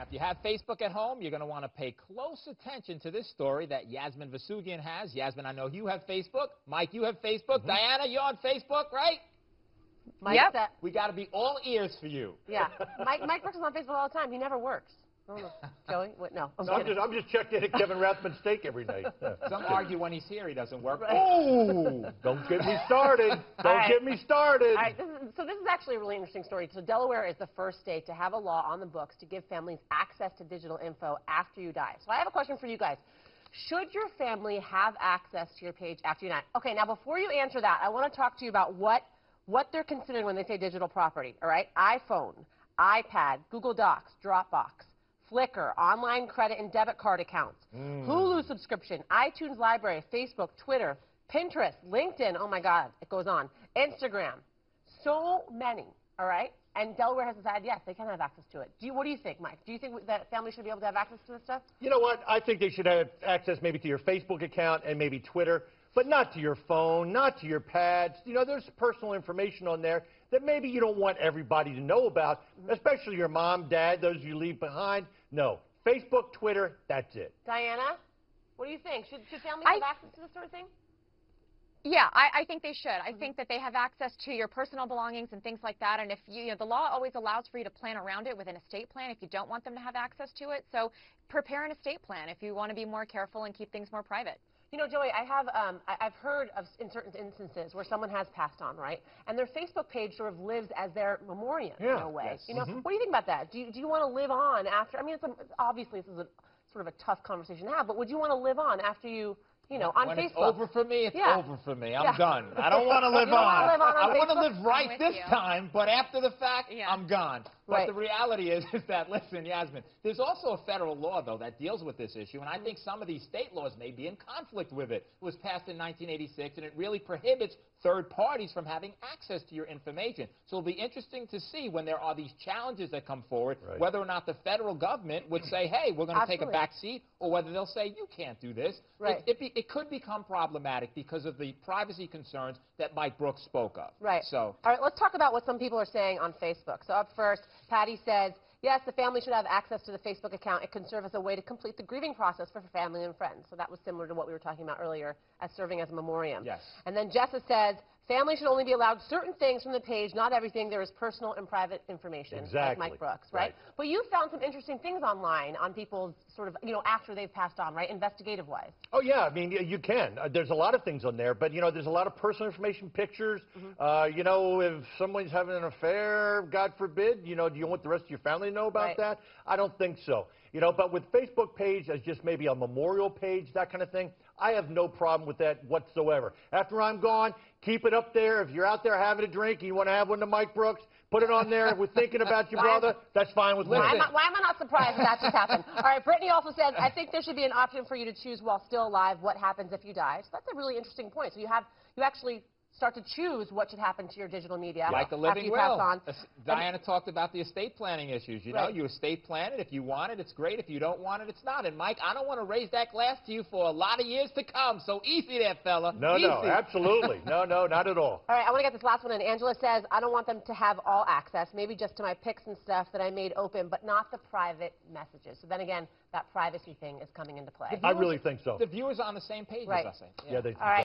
if you have Facebook at home, you're going to want to pay close attention to this story that Yasmin Vasugian has. Yasmin, I know you have Facebook. Mike, you have Facebook. Diana, you're on Facebook, right? Mike, yep. We got to be all ears for you. Yeah. Mike works on Facebook all the time. He never works. Oh, no. Joey? What? No. I'm just checking in at Kevin Rathman's steak every night. Yeah. Some argue when he's here he doesn't work. Right. Oh, don't get me started. Don't get me started. All right. This is actually a really interesting story. So Delaware is the first state to have a law on the books to give families access to digital info after you die. So I have a question for you guys. Should your family have access to your page after you die? Okay, now before you answer that, I want to talk to you about what they're considering when they say digital property, all right? iPhone, iPad, Google Docs, Dropbox, Flickr, online credit and debit card accounts, Hulu subscription, iTunes library, Facebook, Twitter, Pinterest, LinkedIn, oh my God, it goes on, Instagram, so many, all right? And Delaware has decided, yes, they can have access to it. What do you think, Mike? Do you think that families should be able to have access to this stuff? You know what? I think they should have access maybe to your Facebook account and maybe Twitter, but not to your phone, not to your pads. You know, there's personal information on there that maybe you don't want everybody to know about, especially your mom, dad, those you leave behind. No. Facebook, Twitter, that's it. Diana, what do you think? Should families have access to this sort of thing? Yeah, I think they should. I think that they have access to your personal belongings and things like that. And if you know, the law always allows for you to plan around it with an estate plan if you don't want them to have access to it. So prepare an estate plan if you want to be more careful and keep things more private. You know, Joey, I've heard of in certain instances where someone has passed on, right? And their Facebook page sort of lives as their memoriam in a way. Yes. You know, what do you think about that? Do you want to live on after? I mean, obviously this is a sort of a tough conversation to have, but would you want to live on after you? You know, on when Facebook. It's over for me, it's over for me. I'm done. I don't want to live on. I want to live right this time, but after the fact, I'm gone. But the reality is that, listen, Yasmin, there's also a federal law, though, that deals with this issue, and I think some of these state laws may be in conflict with it. It was passed in 1986, and it really prohibits third parties from having access to your information. So it'll be interesting to see when there are these challenges that come forward, whether or not the federal government would say, hey, we're going to take a back seat, or whether they'll say, you can't do this. It could become problematic because of the privacy concerns that Mike Brooks spoke of. Right. So, all right, let's talk about what some people are saying on Facebook. So up first, Patty says, yes, the family should have access to the Facebook account. It can serve as a way to complete the grieving process for family and friends. So that was similar to what we were talking about earlier as serving as a memoriam. Yes. And then Jessa says, families should only be allowed certain things from the page, not everything. There is personal and private information, like Mike Brooks, right? But you found some interesting things online on people's sort of, you know, after they've passed on, right, investigative-wise. Oh, yeah, I mean, you can. There's a lot of things on there, but, you know, there's a lot of personal information, pictures. You know, if someone's having an affair, God forbid, you know, do you want the rest of your family to know about that? I don't think so. You know, but with Facebook page as just maybe a memorial page, that kind of thing, I have no problem with that whatsoever. After I'm gone, keep it up there. If you're out there having a drink and you want to have one to Mike Brooks, put it on there. We're thinking about your brother. That's fine with me. Why am I not surprised that just happened? All right, Brittany also says, I think there should be an option for you to choose while still alive what happens if you die. So that's a really interesting point. So you actually start to choose what should happen to your digital media like the living after you pass on. Diana talked about the estate planning issues. You know, you estate plan it. If you want it, it's great. If you don't want it, it's not. And, Mike, I don't want to raise that glass to you for a lot of years to come. So easy there, fella. No, absolutely. No, not at all. All right, I want to get this last one in. Angela says, I don't want them to have all access, maybe just to my pics and stuff that I made open, but not the private messages. So then again, that privacy thing is coming into play. I really think so. The viewers are on the same page as us. Yeah, they